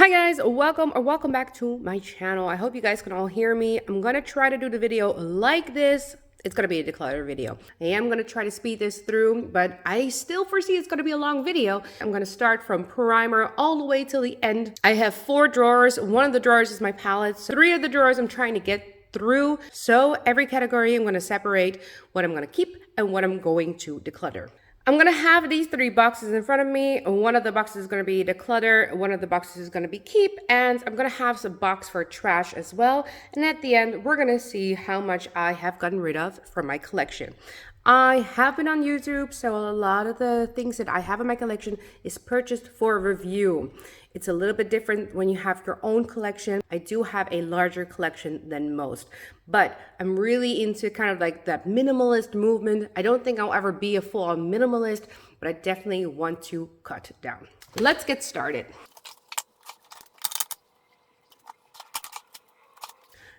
Hi guys, welcome back to my channel. I hope you guys can all hear me. I'm gonna try to do the video like this. It's gonna be a declutter video. I am gonna try to speed this through, but I still foresee it's gonna be a long video. I'm gonna start from primer all the way till the end. I have 4 drawers. One of the drawers is my palettes. 3 of the drawers I'm trying to get through. So every category I'm gonna separate what I'm gonna keep and what I'm going to declutter. I'm gonna have these 3 boxes in front of me. One of the boxes is gonna be declutter, one of the boxes is gonna be keep, and I'm gonna have some box for trash as well. And at the end, we're gonna see how much I have gotten rid of from my collection. I have been on YouTube, so a lot of the things that I have in my collection is purchased for review. It's a little bit different when you have your own collection. I do have a larger collection than most, but I'm really into kind of like that minimalist movement. I don't think I'll ever be a full-on minimalist, but I definitely want to cut down. Let's get started.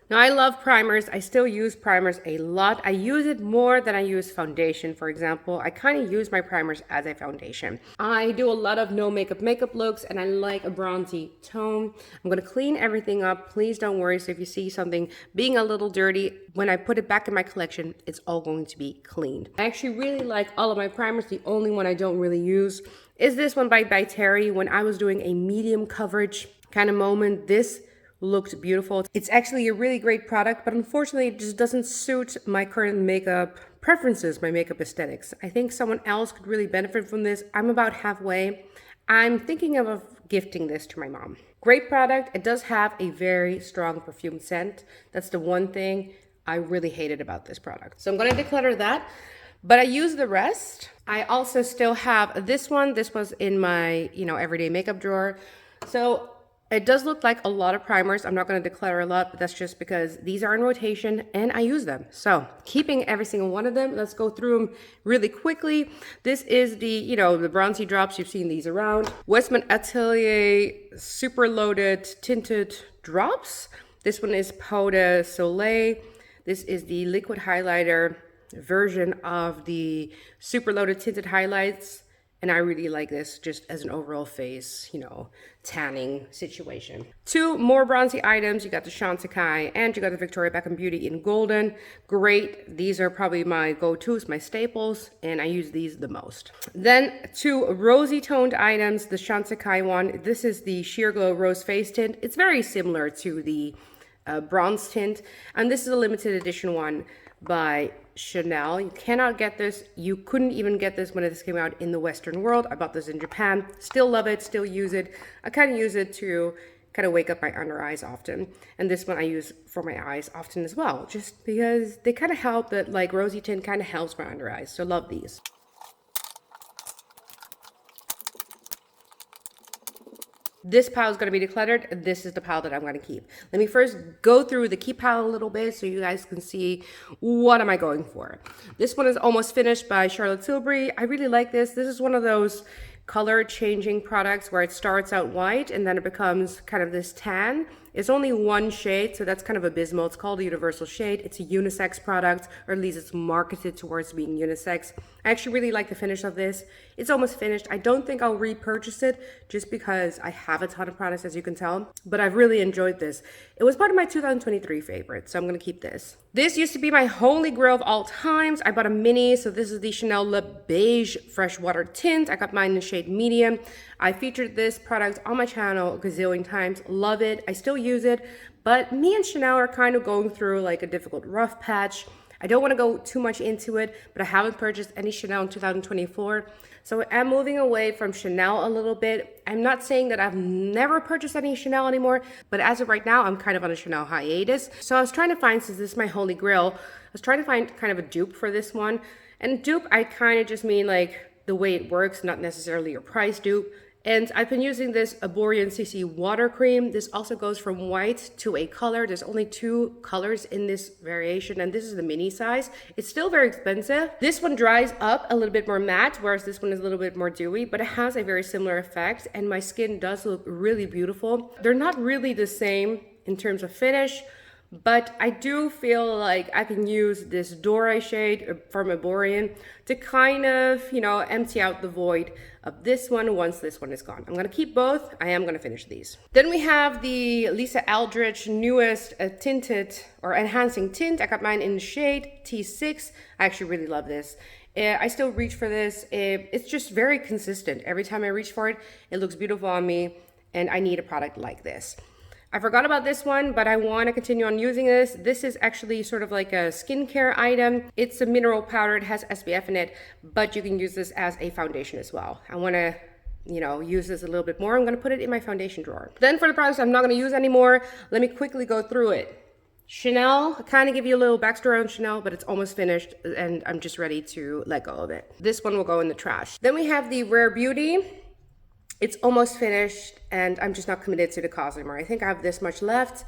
Now, I love primers. I still use primers a lot. I use it more than I use foundation, for example. I kind of use my primers as a foundation. I do a lot of no makeup looks, and I like a bronzy tone. I'm going to clean everything up. Please don't worry. So if you see something being a little dirty, when I put it back in my collection, it's all going to be cleaned. I actually really like all of my primers. The only one I don't really use is this one by Terry. When I was doing a medium coverage kind of moment, this looked beautiful. It's actually a really great product, but unfortunately it just doesn't suit my current makeup preferences, my makeup aesthetics. I think someone else could really benefit from this. I'm about halfway. I'm thinking of gifting this to my mom. Great product. It does have a very strong perfume scent. That's the one thing I really hated about this product. So I'm going to declutter that, but I use the rest. I also still have this one. This was in my, everyday makeup drawer. So it does look like a lot of primers. I'm not going to declutter a lot, but that's just because these are in rotation and I use them. So keeping every single one of them, let's go through them really quickly. This is the, the bronzy drops. You've seen these around. Westman Atelier Super Loaded Tinted Drops. This one is Peau de Soleil. This is the liquid highlighter version of the Super Loaded Tinted Highlights. And I really like this just as an overall face, tanning situation. 2 more bronzy items. You got the Chantecaille and you got the Victoria Beckham Beauty in golden. Great. These are probably my go-tos, my staples, and I use these the most. Then 2 rosy toned items. The Chantecaille one. This is the Sheer Glow Rose Face Tint. It's very similar to the bronze tint. And this is a limited edition one by Chanel. You cannot get this. You couldn't even get this when this came out in the Western world. I bought this in Japan. Still love it. Still use it. I kind of use it to kind of wake up my under eyes often. And this one I use for my eyes often as well, just because they kind of help. That like rosy tint kind of helps my under eyes. So love these. This pile is going to be decluttered. This is the pile that I'm going to keep. Let me first go through the keep pile a little bit so you guys can see what am I going for. This one is Almost Finished by Charlotte Tilbury. I really like this. This is one of those color changing products where it starts out white and then it becomes kind of this tan. It's only 1 shade, so that's kind of abysmal. It's called a universal shade. It's a unisex product, or at least it's marketed towards being unisex. I actually really like the finish of this. It's almost finished. I don't think I'll repurchase it just because I have a ton of products, as you can tell, but I've really enjoyed this. It was part of my 2023 favorite, so I'm going to keep this. This used to be my holy grail of all times. I bought a mini, so this is the Chanel Le Beige Freshwater Tint. I got mine in the shade medium. I featured this product on my channel a gazillion times. Love it. I still use it, but me and Chanel are kind of going through like a difficult rough patch. I don't want to go too much into it, but I haven't purchased any Chanel in 2024. So I'm moving away from Chanel a little bit. I'm not saying that I've never purchased any Chanel anymore, but as of right now, I'm kind of on a Chanel hiatus. So I was trying to find, since this is my holy grail, I was trying to find kind of a dupe for this one. And dupe, I kind of just mean like the way it works, not necessarily your price dupe. And I've been using this Aborian CC water cream. This also goes from white to a color. There's only 2 colors in this variation, and this is the mini size. It's still very expensive. This one dries up a little bit more matte, whereas this one is a little bit more dewy, but it has a very similar effect, and my skin does look really beautiful. They're not really the same in terms of finish, But I do feel like I can use this Dore shade from Eborian to kind of, you know, empty out the void of this one once this one is gone. I'm going to keep both. I am going to finish these. Then we have the Lisa Eldridge newest tinted or enhancing tint. I got mine in the shade T6. I actually really love this. I still reach for this. It's just very consistent. Every time I reach for it, it looks beautiful on me, and I need a product like this. I forgot about this one, but I want to continue on using this. This is actually sort of like a skincare item. It's a mineral powder. It has SPF in it, but you can use this as a foundation as well. I want to, you know, use this a little bit more. I'm going to put it in my foundation drawer. Then for the products I'm not going to use anymore, let me quickly go through it. Chanel, I kind of give you a little backstory on Chanel, but it's almost finished and I'm just ready to let go of it. This one will go in the trash. Then we have the Rare Beauty. It's almost finished and I'm just not committed to the cause anymore. I think I have this much left.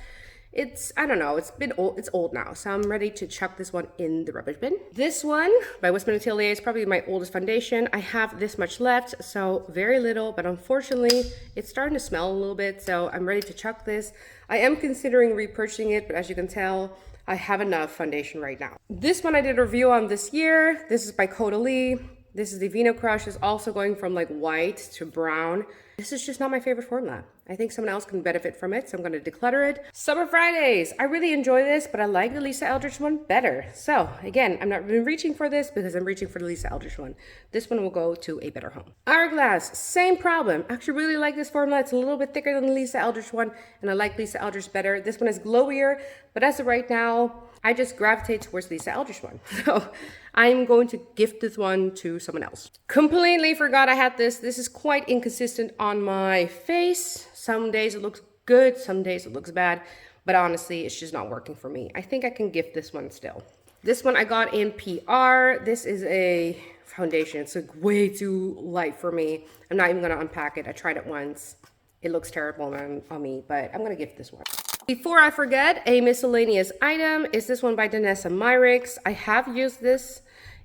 I don't know, it's been old, it's old now. So I'm ready to chuck this one in the rubbish bin. This one by Westman & Atelier is probably my oldest foundation. I have this much left, so very little, but unfortunately it's starting to smell a little bit. So I'm ready to chuck this. I am considering repurchasing it, but as you can tell, I have enough foundation right now. This one I did a review on this year. This is by Caudalie. This is the Vino Crush. It's also going from like white to brown. This is just not my favorite formula. I think someone else can benefit from it, so I'm going to declutter it. Summer Fridays. I really enjoy this, but I like the Lisa Eldridge one better. So again, I'm not really reaching for this because I'm reaching for the Lisa Eldridge one. This one will go to a better home. Hourglass, same problem. I actually really like this formula. It's a little bit thicker than the Lisa Eldridge one, and I like Lisa Eldridge better. This one is glowier, but as of right now, I just gravitate towards Lisa Eldridge one. So I'm going to gift this one to someone else. Completely forgot I had this. This is quite inconsistent on my face. Some days it looks good, some days it looks bad, but honestly, it's just not working for me. I think I can gift this one still. This one I got in PR. This is a foundation. It's like way too light for me. I'm not even gonna unpack it. I tried it once. It looks terrible on me, but I'm gonna gift this one. Before I forget, a miscellaneous item is this one by Danessa Myricks. I have used this.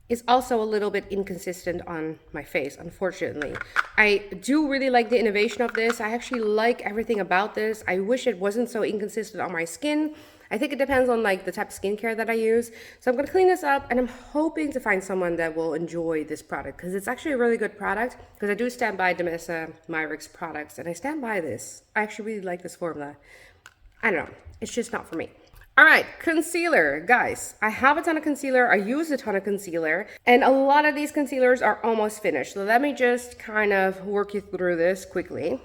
It's also a little bit inconsistent on my face, unfortunately. I do really like the innovation of this. I actually like everything about this. I wish it wasn't so inconsistent on my skin. I think it depends on like the type of skincare that I use. So I'm gonna clean this up and I'm hoping to find someone that will enjoy this product because it's actually a really good product because I do stand by Danessa Myricks products and I stand by this. I actually really like this formula. I don't know, it's just not for me. All right, concealer. Guys, I have a ton of concealer. I use a ton of concealer, and a lot of these concealers are almost finished. So let me just kind of work you through this quickly.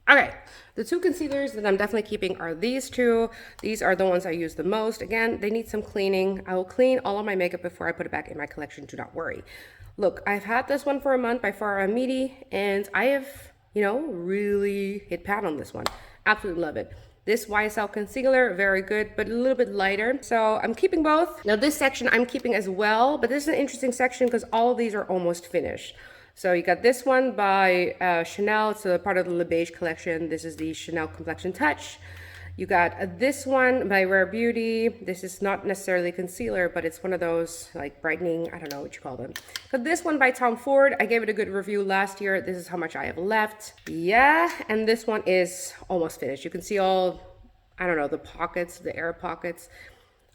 Okay, the two concealers that I'm definitely keeping are these two. These are the ones I use the most. Again, they need some cleaning. I will clean all of my makeup before I put it back in my collection, do not worry. Look, I've had this one for a month by Farah Midi, and I have, you know, really hit pat on this one. Absolutely love it. This YSL concealer, very good, but a little bit lighter. So I'm keeping both. Now this section I'm keeping as well, but this is an interesting section because all of these are almost finished. So you got this one by Chanel. It's a part of the Le Beige collection. This is the Chanel Complexion Touch. You got this one by Rare Beauty. This is not necessarily concealer, but it's one of those like brightening, I don't know what you call them. Got this one by Tom Ford. I gave it a good review last year. This is how much I have left. Yeah, and this one is almost finished. You can see all, I don't know, the pockets, the air pockets.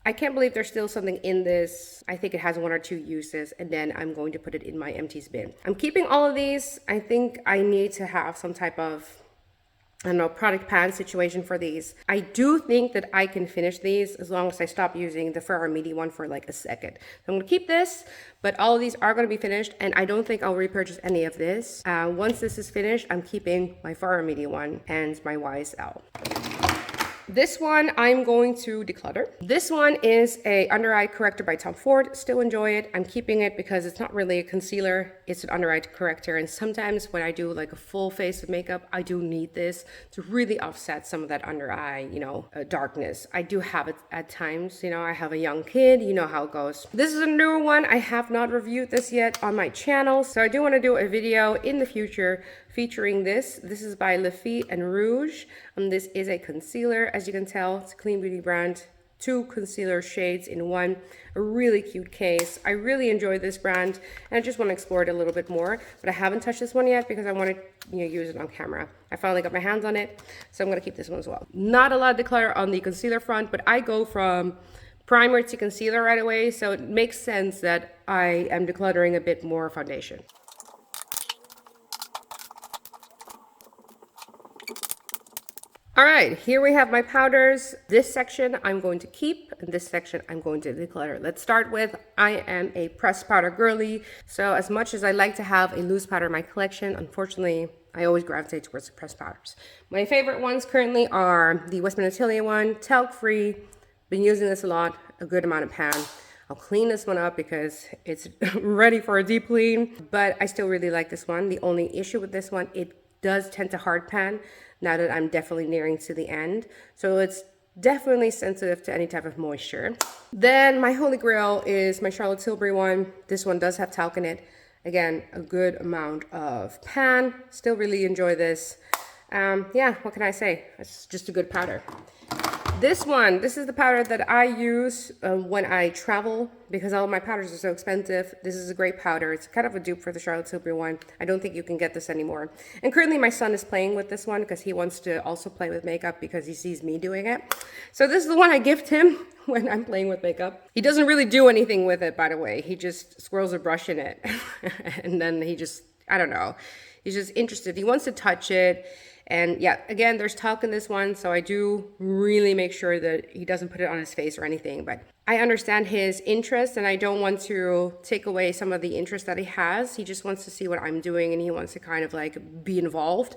I can't believe there's still something in this. I think it has 1 or 2 uses, and then I'm going to put it in my empties bin. I'm keeping all of these. I think I need to have some type of, I don't know, product pan situation for these. I do think that I can finish these as long as I stop using the Farah Midi one for like a second. So I'm gonna keep this, but all of these are gonna be finished, and I don't think I'll repurchase any of this. Once this is finished, I'm keeping my Farah Midi one and my YSL. This one I'm going to declutter. This one is a under eye corrector by Tom Ford. Still enjoy it. I'm keeping it because it's not really a concealer. It's an under eye corrector. And sometimes when I do like a full face of makeup, I do need this to really offset some of that under eye, you know, darkness. I do have it at times. You know, I have a young kid. You know how it goes. This is a newer one. I have not reviewed this yet on my channel. So I do want to do a video in the future featuring this. This is by Le Fée and Rouge. This is a concealer. As you can tell, it's a clean beauty brand. two concealer shades in one, a really cute case. I really enjoy this brand and I just want to explore it a little bit more, but I haven't touched this one yet because I want to use it on camera. I finally got my hands on it, so I'm going to keep this one as well. Not a lot of declutter on the concealer front, but I go from primer to concealer right away, so it makes sense that I am decluttering a bit more foundation. All right, here we have my powders. This section I'm going to keep, and this section I'm going to declutter. Let's start with, I am a pressed powder girly. So as much as I like to have a loose powder in my collection, unfortunately, I always gravitate towards the pressed powders. My favorite ones currently are the Westman Atelier one, talc-free. Been using this a lot, a good amount of pan. I'll clean this one up because it's ready for a deep clean, but I still really like this one. The only issue with this one, it does tend to hard pan now that I'm definitely nearing to the end. So it's definitely sensitive to any type of moisture. Then my holy grail is my Charlotte Tilbury one. This one does have talc in it. Again, a good amount of pan. Still really enjoy this. Yeah, what can I say? It's just a good powder. This one, this is the powder that I use when I travel because all of my powders are so expensive. This is a great powder. It's kind of a dupe for the Charlotte Tilbury one. I don't think you can get this anymore. And currently my son is playing with this one because he wants to also play with makeup because he sees me doing it. So this is the one I gift him when I'm playing with makeup. He doesn't really do anything with it, by the way. He just swirls a brush in it. And then he just, I don't know. He's just interested. He wants to touch it. And yeah, again, there's talc in this one, so I do really make sure that he doesn't put it on his face or anything. But I understand his interest, and I don't want to take away some of the interest that he has. He just wants to see what I'm doing, and he wants to kind of like be involved.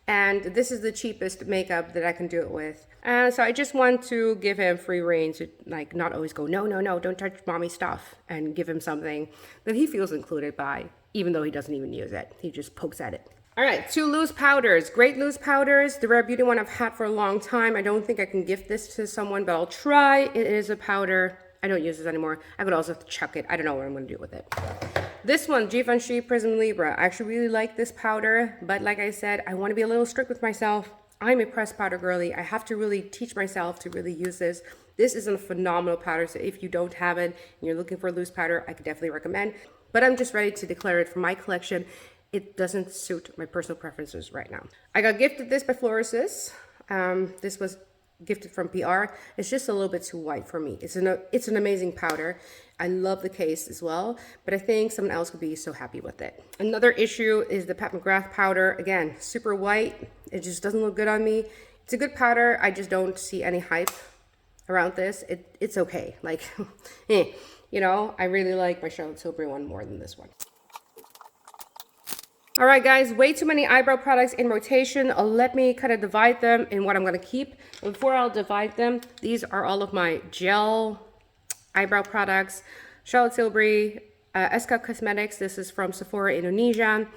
And this is the cheapest makeup that I can do it with. So I just want to give him free rein to like not always go, no, no, no, don't touch mommy stuff, and give him something that he feels included by, even though he doesn't even use it. He just pokes at it. All right, two loose powders, great loose powders. The Rare Beauty one I've had for a long time. I don't think I can gift this to someone, but I'll try. It is a powder. I don't use this anymore. I could also chuck it. I don't know what I'm gonna do with it. This one, Givenchy Prism Libra. I actually really like this powder, but like I said, I wanna be a little strict with myself. I'm a pressed powder girly. I have to really teach myself to really use this. This is a phenomenal powder, so if you don't have it and you're looking for a loose powder, I could definitely recommend. But I'm just ready to declare it for my collection. It doesn't suit my personal preferences right now. I got gifted this by Floris's. This was gifted from PR. It's just a little bit too white for me. It's an amazing powder. I love the case as well, but I think someone else would be so happy with it. Another issue is the Pat McGrath powder. Again, super white. It just doesn't look good on me. It's a good powder. I just don't see any hype around this. It's okay. Like, you know, I really like my Charlotte Tilbury one more than this one. All right, guys, way too many eyebrow products in rotation. Let me kind of divide them in what I'm going to keep. Before I'll divide them, these are all of my gel eyebrow products. Charlotte Tilbury, SK Cosmetics. This is from Sephora Indonesia.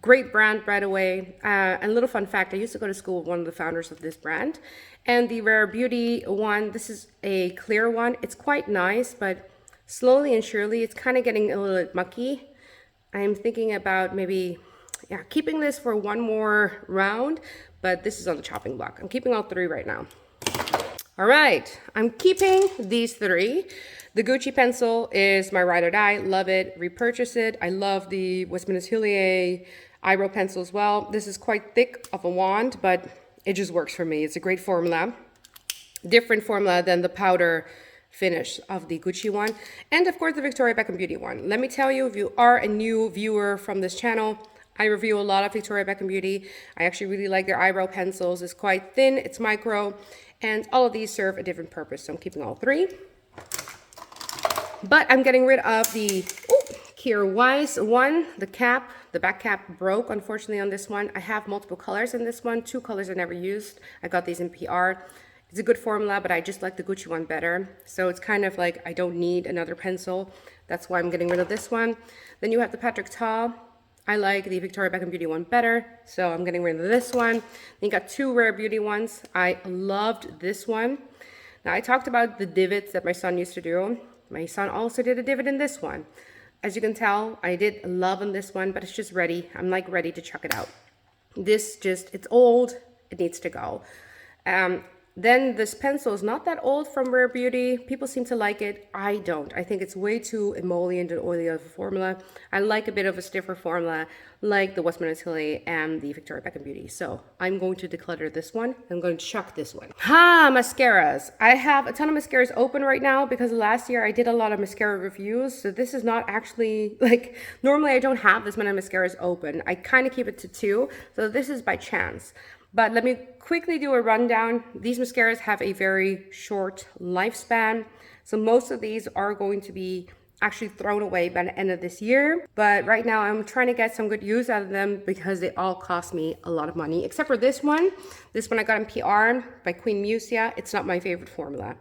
Great brand, by the way. And a little fun fact, I used to go to school with one of the founders of this brand. And the Rare Beauty one, this is a clear one. It's quite nice, but slowly and surely, it's kind of getting a little bit mucky. I'm thinking about maybe... yeah, keeping this for one more round, but this is on the chopping block. I'm keeping all three right now. All right, I'm keeping these three. The Gucci pencil is my ride or die. Love it, repurchase it. I love the Westman Atelier eyebrow pencil as well. This is quite thick of a wand, but it just works for me. It's a great formula. Different formula than the powder finish of the Gucci one. And of course, the Victoria Beckham Beauty one. Let me tell you, if you are a new viewer from this channel, I review a lot of Victoria Beckham Beauty. I actually really like their eyebrow pencils. It's quite thin, it's micro, and all of these serve a different purpose. So I'm keeping all three. But I'm getting rid of the Kier Weiss one. The cap, the back cap broke, unfortunately, on this one. I have multiple colors in this one. Two colors I never used. I got these in PR. It's a good formula, but I just like the Gucci one better. So it's kind of like I don't need another pencil. That's why I'm getting rid of this one. Then you have the Patrick Ta. I like the Victoria Beckham Beauty one better, so I'm getting rid of this one. Then you got two Rare Beauty ones. I loved this one. Now, I talked about the divots that my son used to do. My son also did a divot in this one. As you can tell, I did love on this one, but it's just ready. I'm like ready to chuck it out. This just, it's old. It needs to go. Then this pencil is not that old from Rare Beauty. People seem to like it. I don't. I think it's way too emollient and oily of a formula. I like a bit of a stiffer formula like the Westman Atelier and the Victoria Beckham Beauty. So I'm going to declutter this one. I'm going to chuck this one. Mascaras. I have a ton of mascaras open right now because last year I did a lot of mascara reviews. So this is not actually like, normally I don't have this many mascaras open. I kind of keep it to 2. So this is by chance. But let me quickly do a rundown. These mascaras have a very short lifespan. So most of these are going to be actually thrown away by the end of this year. But right now I'm trying to get some good use out of them because they all cost me a lot of money. Except for this one. This one I got in PR by Queen Musia. It's not my favorite formula.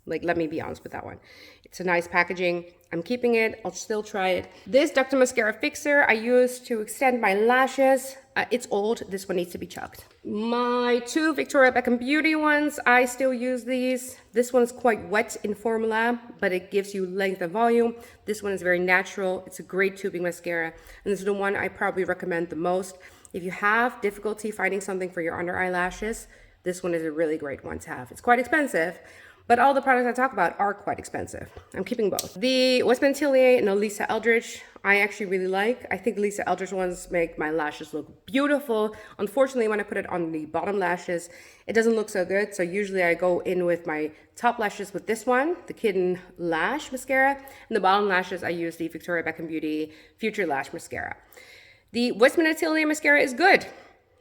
Like, let me be honest with that one. It's a nice packaging. I'm keeping it. I'll still try it. This Dr. Mascara Fixer I use to extend my lashes. It's old. This one needs to be chucked. My 2 Victoria Beckham Beauty ones, I still use these. This one's quite wet in formula, but it gives you length and volume. This one is very natural. It's a great tubing mascara. And this is the one I probably recommend the most. If you have difficulty finding something for your under eyelashes, this one is a really great one to have. It's quite expensive, but all the products I talk about are quite expensive. I'm keeping both. The Westman Atelier and the Lisa Eldridge, I actually really like. I think the Lisa Eldridge ones make my lashes look beautiful. Unfortunately, when I put it on the bottom lashes, it doesn't look so good. So usually I go in with my top lashes with this one, the Kitten Lash Mascara, and the bottom lashes I use the Victoria Beckham Beauty Future Lash Mascara. The Westman Atelier mascara is good.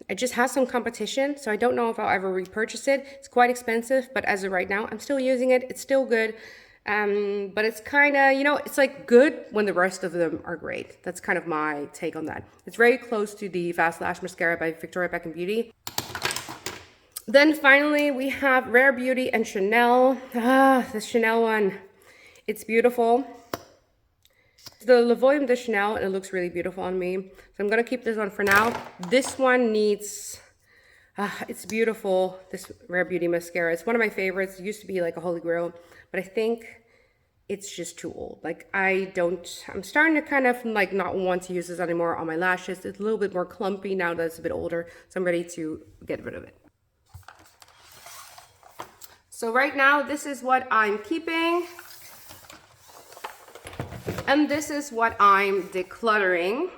It just has some competition, so I don't know if I'll ever repurchase it. It's quite expensive, but as of right now, I'm still using it. It's still good, but it's kind of, you know, it's like good when the rest of them are great. That's kind of my take on that. It's very close to the Fast Lash Mascara by Victoria Beckham Beauty. Then finally, we have Rare Beauty and Chanel. The Chanel one, it's beautiful. The Le Volume de Chanel, and it looks really beautiful on me. So I'm going to keep this one for now. This one needs, it's beautiful, this Rare Beauty mascara. It's one of my favorites. It used to be like a holy grail, but I think it's just too old. Like I'm starting to kind of like not want to use this anymore on my lashes. It's a little bit more clumpy now that it's a bit older. So I'm ready to get rid of it. So right now, this is what I'm keeping. And this is what I'm decluttering.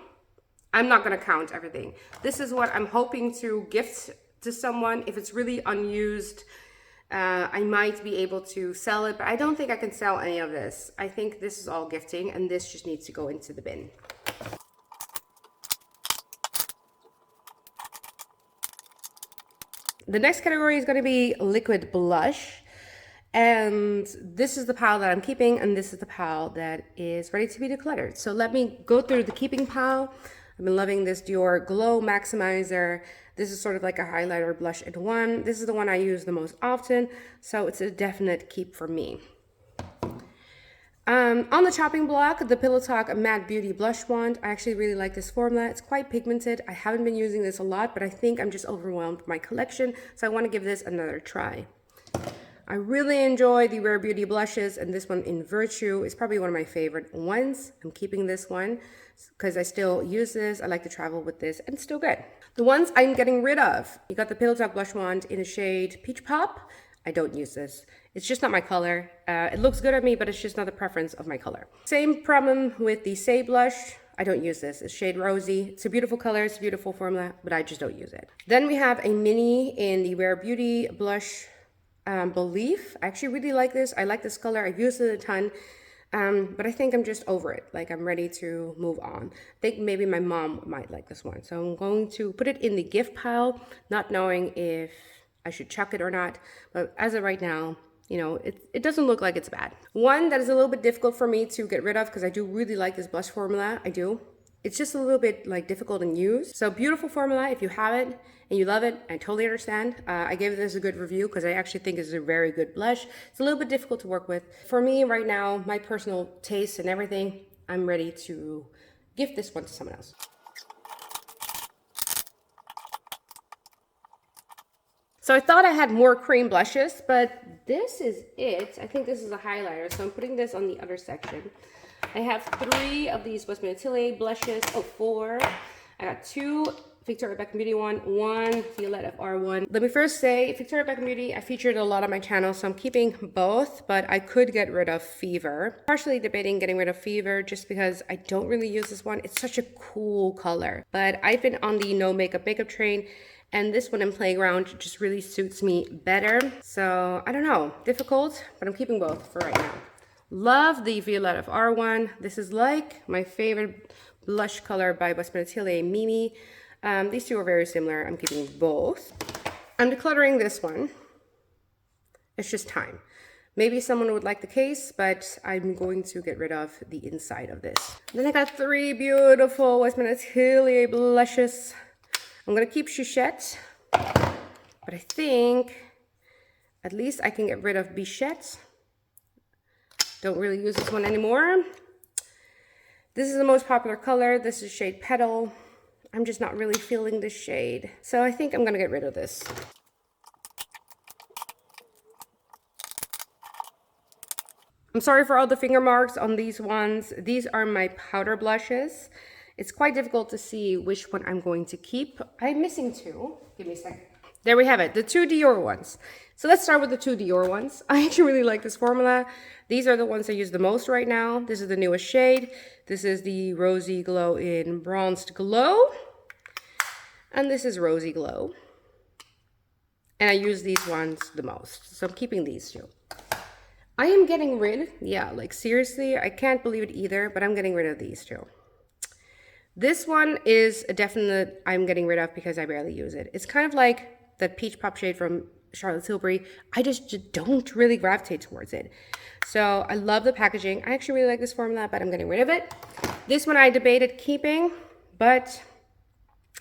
I'm not going to count everything. This is what I'm hoping to gift to someone. If it's really unused, I might be able to sell it, but I don't think I can sell any of this. I think this is all gifting, and this just needs to go into the bin. The next category is going to be liquid blush. And this is the pile that I'm keeping, and this is the pile that is ready to be decluttered. So let me go through the keeping pile. I've been loving this Dior Glow Maximizer. This is sort of like a highlighter blush in one. This is the one I use the most often, so it's a definite keep for me. On the chopping block, the Pillow Talk Matte Beauty Blush Wand. I actually really like this formula. It's quite pigmented. I haven't been using this a lot, but I think I'm just overwhelmed with my collection, so I want to give this another try. I really enjoy the Rare Beauty blushes, and this one in Virtue is probably one of my favorite ones. I'm keeping this one because I still use this. I like to travel with this, and it's still good. The ones I'm getting rid of, you got the Pillow Talk Blush Wand in a shade Peach Pop. I don't use this. It's just not my color. It looks good on me, but it's just not the preference of my color. Same problem with the Say Blush. I don't use this. It's shade Rosy. It's a beautiful color. It's a beautiful formula, but I just don't use it. Then we have a mini in the Rare Beauty Blush Belief. I actually really like this. I like this color. I've used it a ton, but I think I'm just over it. Like, I'm ready to move on. I think maybe my mom might like this one, so I'm going to put it in the gift pile, not knowing if I should chuck it or not. But as of right now, you know, it doesn't look like it's bad. One that is a little bit difficult for me to get rid of, because I do really like this blush formula. I do. It's just a little bit like difficult in use. So beautiful formula. If you have it and you love it, I totally understand. I gave this a good review because I actually think it's a very good blush. It's a little bit difficult to work with. For me right now, my personal taste and everything, I'm ready to gift this one to someone else. So I thought I had more cream blushes, but this is it. I think this is a highlighter, so I'm putting this on the other section. I have 3 of these Westman Atelier blushes. Oh, 4. I got 2 Victoria Beckham Beauty one Violet FR one. Let me first say, Victoria Beckham Beauty, I featured a lot on my channel, so I'm keeping both, but I could get rid of Fever. Partially debating getting rid of Fever just because I don't really use this one. It's such a cool color, but I've been on the no makeup train, and this one in Playground just really suits me better. So I don't know, difficult, but I'm keeping both for right now. Love the Violet FR one. This is like my favorite blush color by Westman Atelier Mimi. These two are very similar. I'm keeping both. I'm decluttering this one. It's just time. Maybe someone would like the case, but I'm going to get rid of the inside of this. Then I got 3 beautiful Westman Atelier blushes. I'm gonna keep Chouchette, but I think at least I can get rid of Bichette. Don't really use this one anymore. This is the most popular color. This is shade Petal. I'm just not really feeling this shade. So I think I'm gonna get rid of this. I'm sorry for all the finger marks on these ones. These are my powder blushes. It's quite difficult to see which one I'm going to keep. I'm missing 2. Give me a second. There we have it, the 2 Dior ones. So let's start with the 2 Dior ones. I actually really like this formula. These are the ones I use the most right now. This is the newest shade. This is the Rosy Glow in Bronzed Glow. And this is Rosy Glow. And I use these ones the most. So I'm keeping these 2. I am getting rid, yeah, like seriously, I can't believe it either, but I'm getting rid of these 2. This one is a definite I'm getting rid of because I barely use it. It's kind of like that Peach Pop shade from Charlotte Tilbury. I just don't really gravitate towards it. So I love the packaging. I actually really like this formula, but I'm getting rid of it. This one I debated keeping, but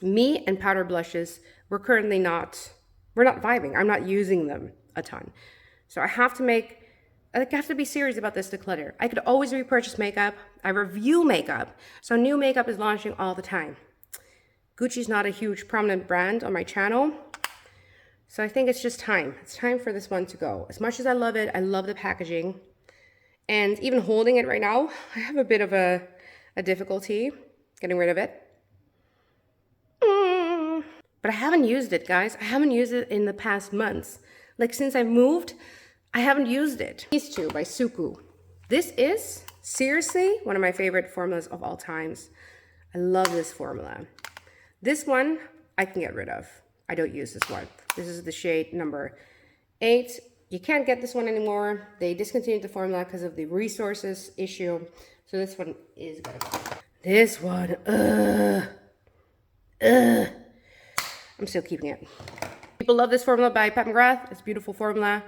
me and powder blushes, we're not vibing. I'm not using them a ton. So I have to be serious about this declutter. I could always repurchase makeup. I review makeup. So new makeup is launching all the time. Gucci's not a huge prominent brand on my channel. So I think it's just time. It's time for this one to go. As much as I love it, I love the packaging. And even holding it right now, I have a bit of a difficulty getting rid of it. But I haven't used it, guys. I haven't used it in the past months. Like since I moved, I haven't used it. These 2 by Suku. This is seriously one of my favorite formulas of all times. I love this formula. This one I can get rid of. I don't use this one. This is the shade number 8. You can't get this one anymore. They discontinued the formula because of the resources issue. So this one is gonna go. This one, I'm still keeping it. People love this formula by Pat McGrath. It's a beautiful formula,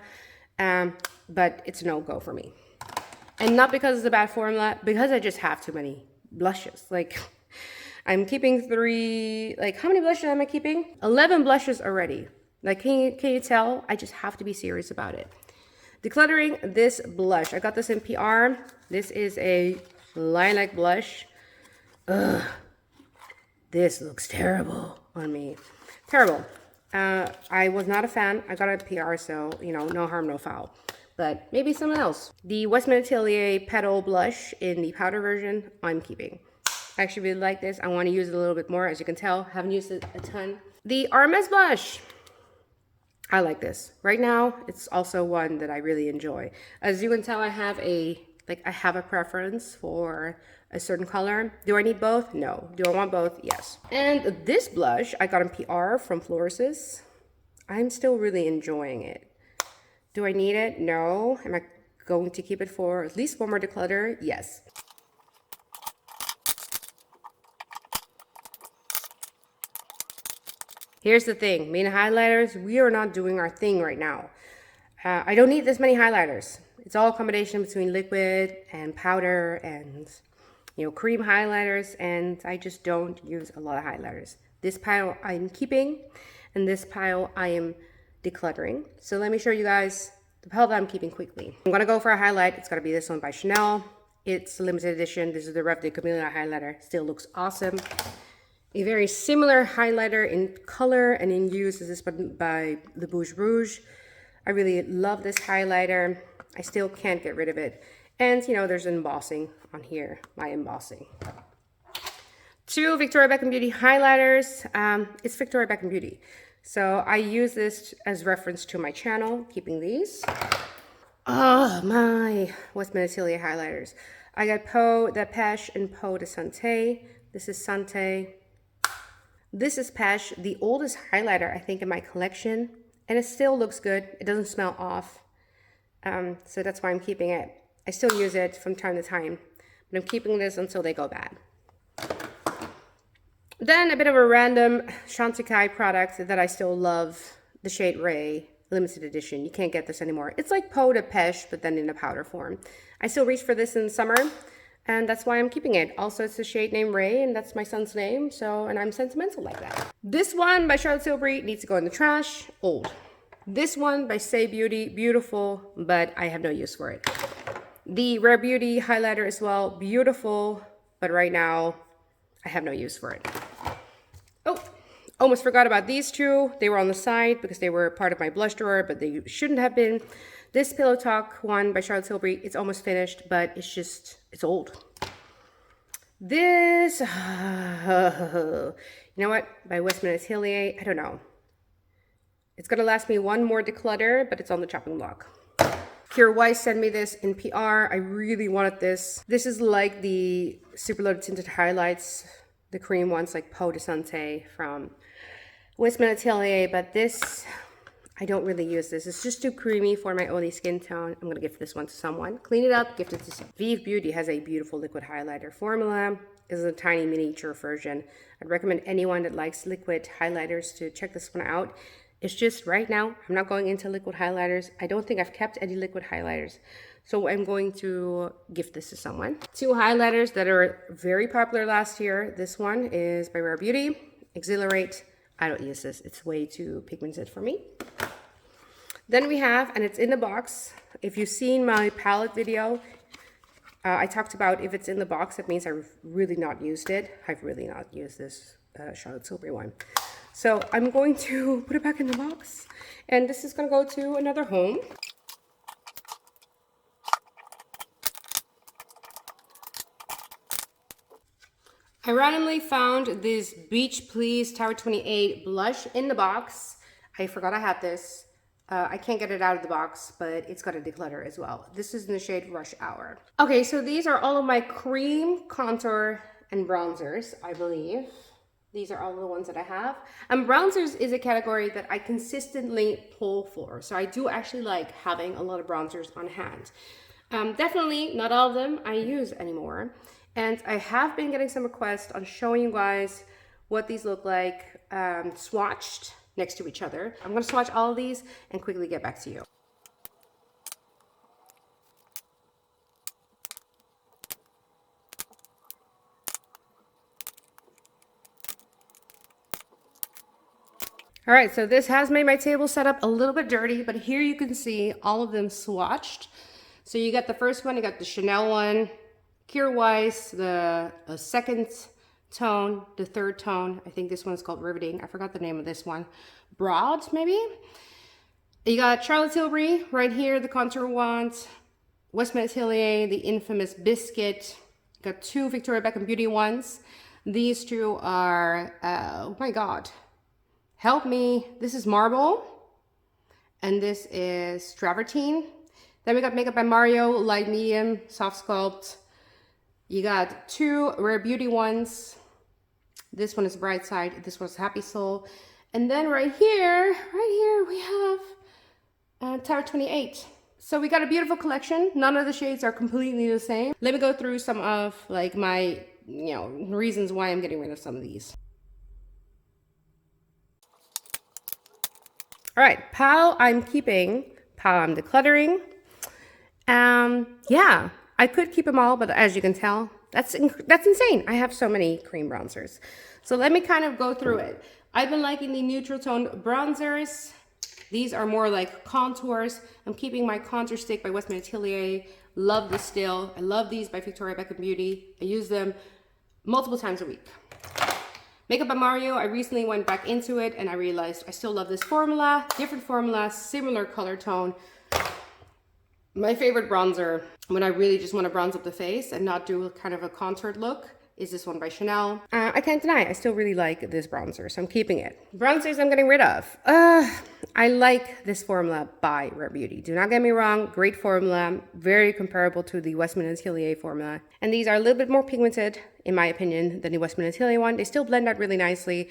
but it's a no-go for me. And not because it's a bad formula, because I just have too many blushes. Like, I'm keeping 3, like, how many blushes am I keeping? 11 blushes already. Like, can you tell? I just have to be serious about it. Decluttering this blush. I got this in PR. This is a lilac blush. Ugh. This looks terrible on me. Terrible. I was not a fan. I got it at PR, so, you know, no harm, no foul. But maybe someone else. The Westman Atelier Petal Blush in the powder version, I'm keeping. I actually really like this. I want to use it a little bit more. As you can tell, haven't used it a ton. The Hermes Blush. I like this. Right now, it's also one that I really enjoy. As you can tell, I have a preference for a certain color. Do I need both? No. Do I want both? Yes. And this blush I got in PR from Floris's. I'm still really enjoying it. Do I need it? No. Am I going to keep it for at least one more declutter? Yes. Here's the thing. Me and highlighters, we are not doing our thing right now. I don't need this many highlighters. It's all a combination between liquid and powder and, you know, cream highlighters, and I just don't use a lot of highlighters. This pile I'm keeping, and this pile I am decluttering. So let me show you guys the pile that I'm keeping quickly. I'm gonna go for a highlight. It's gonna be this one by Chanel. It's a limited edition. This is the REPHR Camellia highlighter. Still looks awesome. A very similar highlighter in color and in use is this one by Le Bouge Rouge. I really love this highlighter. I still can't get rid of it. And, you know, there's embossing on here, my embossing. Two Victoria Beckham Beauty highlighters. It's Victoria Beckham Beauty. So I use this as reference to my channel, keeping these. Oh, my West Atelier highlighters. I got Peau de Pêche and Peau de Santé. This is Santé. This is Pêche, the oldest highlighter I think in my collection. And it still looks good. It doesn't smell off. So that's why I'm keeping it. I still use it from time to time. But I'm keeping this until they go bad. Then a bit of a random Chantecaille product that I still love. The shade Ray. Limited edition. You can't get this anymore. It's like Peau de Pêche, but then in a powder form. I still reach for this in the summer, and that's why I'm keeping it. Also, it's a shade named Ray, and that's my son's name, so, and I'm sentimental like that. This one by Charlotte Tilbury needs to go in the trash. Old. This one by Say Beauty, beautiful, but I have no use for it. The Rare Beauty highlighter as well, beautiful, but right now, I have no use for it. Oh! Almost forgot about these two. They were on the side because they were part of my blush drawer, but they shouldn't have been. This Pillow Talk one by Charlotte Tilbury, it's almost finished, but it's old. This, you know what? By West Atelier, I don't know. It's gonna last me one more declutter, but it's on the chopping block. Kira Weiss sent me this in PR. I really wanted this. This is like the Super Loaded Tinted Highlights, the cream ones like Peau de Santé from West Atelier, but this, I don't really use this. It's just too creamy for my oily skin tone. I'm gonna gift this one to someone. Clean it up, gift it to someone. Vive Beauty has a beautiful liquid highlighter formula. This is a tiny miniature version. I'd recommend anyone that likes liquid highlighters to check this one out. It's just right now, I'm not going into liquid highlighters. I don't think I've kept any liquid highlighters. So I'm going to gift this to someone. Two highlighters that are very popular last year. This one is by Rare Beauty, Exhilarate. I don't use this. It's way too pigmented for me. Then we have, and it's in the box. If you've seen my palette video, I talked about if it's in the box, that means I've really not used it. I've really not used this Charlotte Tilbury one. So I'm going to put it back in the box. And this is going to go to another home. I randomly found this Beach Please Tower 28 blush in the box. I forgot I had this. I can't get it out of the box, but it's got a declutter as well. This is in the shade Rush Hour. Okay, so these are all of my cream, contour, and bronzers, I believe. These are all the ones that I have. And bronzers is a category that I consistently pull for. So I do actually like having a lot of bronzers on hand. Definitely not all of them I use anymore. And I have been getting some requests on showing you guys what these look like swatched next to each other. I'm gonna swatch all of these and quickly get back to you. All right, so this has made my table setup a little bit dirty, but here you can see all of them swatched. So you got the first one, you got the Chanel one, Kira Weiss, the second tone, the third tone. I think this one's called Riveting. I forgot the name of this one. Broad, maybe? You got Charlotte Tilbury right here, the contour ones. West Atelier, the infamous Biscuit. Got two Victoria Beckham Beauty ones. These two are, oh my God. Help me. This is Marble. And this is Travertine. Then we got Makeup by Mario, light medium, soft sculpt. You got two Rare Beauty ones. This one is Bright Side. This one's Happy Soul. And then right here we have Tower 28. So we got a beautiful collection. None of the shades are completely the same. Let me go through some of like my, reasons why I'm getting rid of some of these. All right, Pow I'm keeping. Pow I'm decluttering. Yeah, I could keep them all, but as you can tell, that's insane. I have so many cream bronzers. So let me kind of go through it. I've been liking the neutral tone bronzers. These are more like contours. I'm keeping my contour stick by West Atelier. Love this still. I love these by Victoria Beckham Beauty. I use them multiple times a week. Makeup by Mario, I recently went back into it and I realized I still love this formula. Different formula, similar color tone. My favorite bronzer when I really just want to bronze up the face and not do kind of a contoured look. is this one by Chanel. I can't deny, I still really like this bronzer, so I'm keeping it. Bronzers I'm getting rid of. I like this formula by Rare Beauty. Do not get me wrong, great formula, very comparable to the Westman and Atelier formula. And these are a little bit more pigmented, in my opinion, than the Westman and Atelier one. They still blend out really nicely,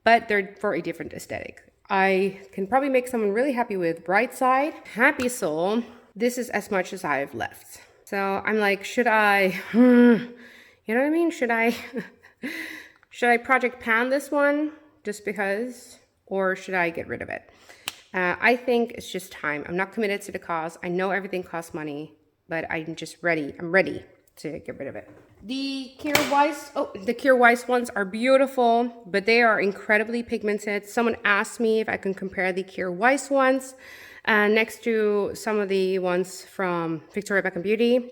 but they're for a different aesthetic. I can probably make someone really happy with Bright Side. Happy Soul, this is as much as I've left. So I'm like, should I, you know what I mean? Should I Project Pan this one just because, or should I get rid of it? I think it's just time. I'm not committed to the cause. I know everything costs money, but I'm just ready. I'm ready to get rid of it. The Kjaer Weis ones are beautiful, but they are incredibly pigmented. Someone asked me if I can compare the Kjaer Weis ones next to some of the ones from Victoria Beckham Beauty.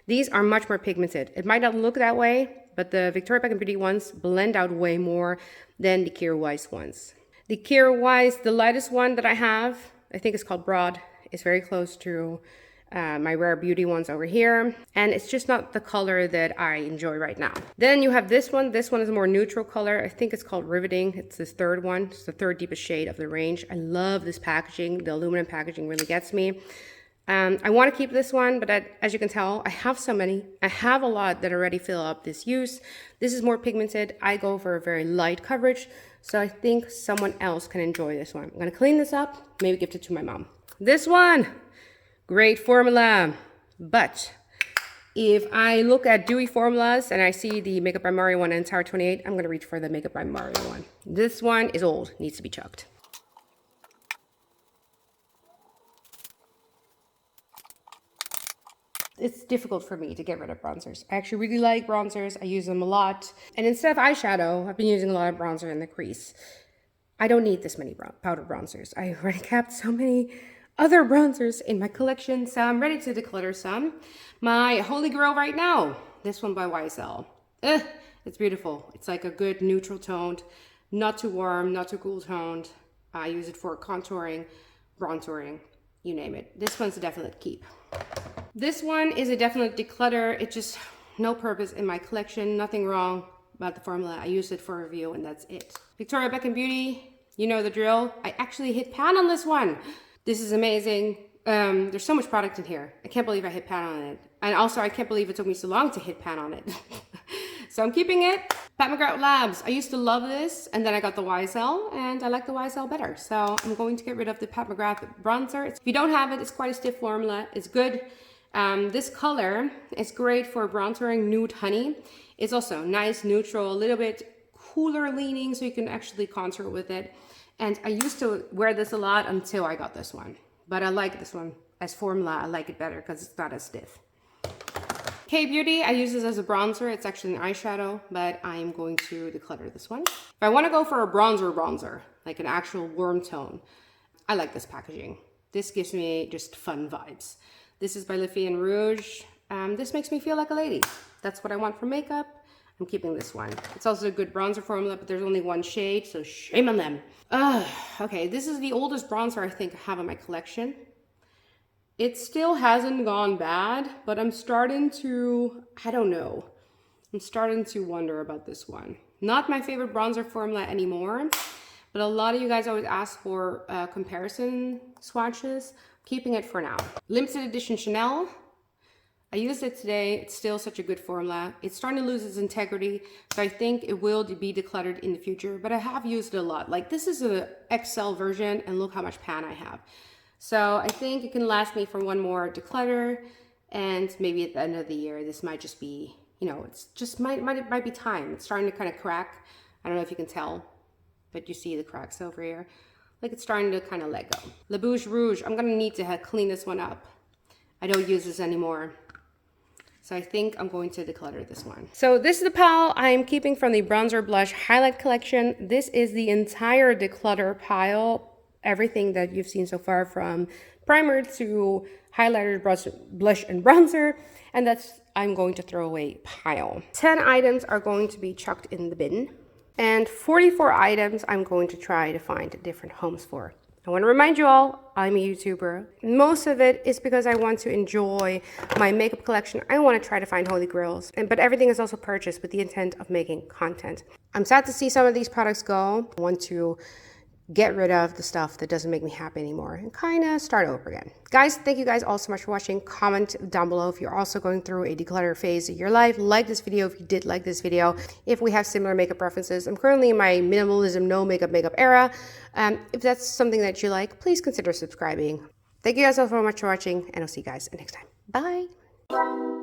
These are much more pigmented. It might not look that way, but the Victoria Beckham Beauty ones blend out way more than the Kjaer Weis ones. The Kjaer Weis, the lightest one that I have, I think it's called Broad, is very close to my Rare Beauty ones over here. And it's just not the color that I enjoy right now. Then you have this one. This one is a more neutral color. I think it's called Riveting. It's this third one. It's the third deepest shade of the range. I love this packaging. The aluminum packaging really gets me. I want to keep this one, but as you can tell, I have so many. I have a lot that already fill up this use. This is more pigmented. I go for a very light coverage, so I think someone else can enjoy this one. I'm going to clean this up, maybe gift it to my mom. This one, great formula, but if I look at dewy formulas and I see the Makeup by Mario one and Tower 28, I'm going to reach for the Makeup by Mario one. This one is old, needs to be chucked. It's difficult for me to get rid of bronzers. I actually really like bronzers. I use them a lot. And instead of eyeshadow, I've been using a lot of bronzer in the crease. I don't need this many powder bronzers. I already kept so many other bronzers in my collection, so I'm ready to declutter some. My holy grail right now, this one by YSL. It's beautiful. It's like a good neutral toned, not too warm, not too cool toned. I use it for contouring, bronzering, you name it. This one's a definite keep. This one is a definite declutter. It just, no purpose in my collection, nothing wrong about the formula. I use it for review and that's it. Victoria Beckham Beauty, you know the drill. I actually hit pan on this one. This is amazing. There's so much product in here. I can't believe I hit pan on it. And also I can't believe it took me so long to hit pan on it. So I'm keeping it. Pat McGrath Labs. I used to love this and then I got the YSL and I like the YSL better. So I'm going to get rid of the Pat McGrath bronzer. If you don't have it, it's quite a stiff formula. It's good. This color is great for bronzering Nude Honey. It's also nice, neutral, a little bit cooler leaning so you can actually contour with it. And I used to wear this a lot until I got this one. But I like this one as formula. I like it better because it's not as stiff. K Beauty, I use this as a bronzer. It's actually an eyeshadow, but I'm going to declutter this one. If I want to go for a bronzer, like an actual warm tone, I like this packaging. This gives me just fun vibes. This is by Le Fée en Rouge. This makes me feel like a lady. That's what I want for makeup. I'm keeping this one. It's also a good bronzer formula, but there's only one shade, so shame on them. Okay, this is the oldest bronzer I think I have in my collection. It still hasn't gone bad, but I'm starting to, I don't know. I'm starting to wonder about this one. Not my favorite bronzer formula anymore, but a lot of you guys always ask for comparison swatches. Keeping it for now. Limited edition Chanel. I used it today. It's still such a good formula. It's starting to lose its integrity, so I think it will be decluttered in the future, but I have used it a lot. Like this is an XL version and look how much pan I have. So I think it can last me for one more declutter and maybe at the end of the year, this might just be, you know, it's just might be time. It's starting to kind of crack. I don't know if you can tell, but you see the cracks over here. Like it's starting to kind of let go. Le Bouge Rouge, I'm gonna need to clean this one up. I don't use this anymore. So I think I'm going to declutter this one. So this is the pile I'm keeping from the Bronzer Blush Highlight Collection. This is the entire declutter pile. Everything that you've seen so far from primer to highlighter, blush, and bronzer. And that's, I'm going to throw away pile. 10 items are going to be chucked in the bin. And 44 items I'm going to try to find different homes for. I want to remind you all, I'm a YouTuber. Most of it is because I want to enjoy my makeup collection. I want to try to find holy grails, but everything is also purchased with the intent of making content. I'm sad to see some of these products go. I want to get rid of the stuff that doesn't make me happy anymore and kind of start over again. Guys, thank you guys all so much for watching. Comment down below if you're also going through a declutter phase in your life. Like this video if you did like this video. If we have similar makeup preferences. I'm currently in my minimalism, no makeup era. If that's something that you like, please consider subscribing. Thank you guys all so much for watching, and I'll see you guys next time. Bye.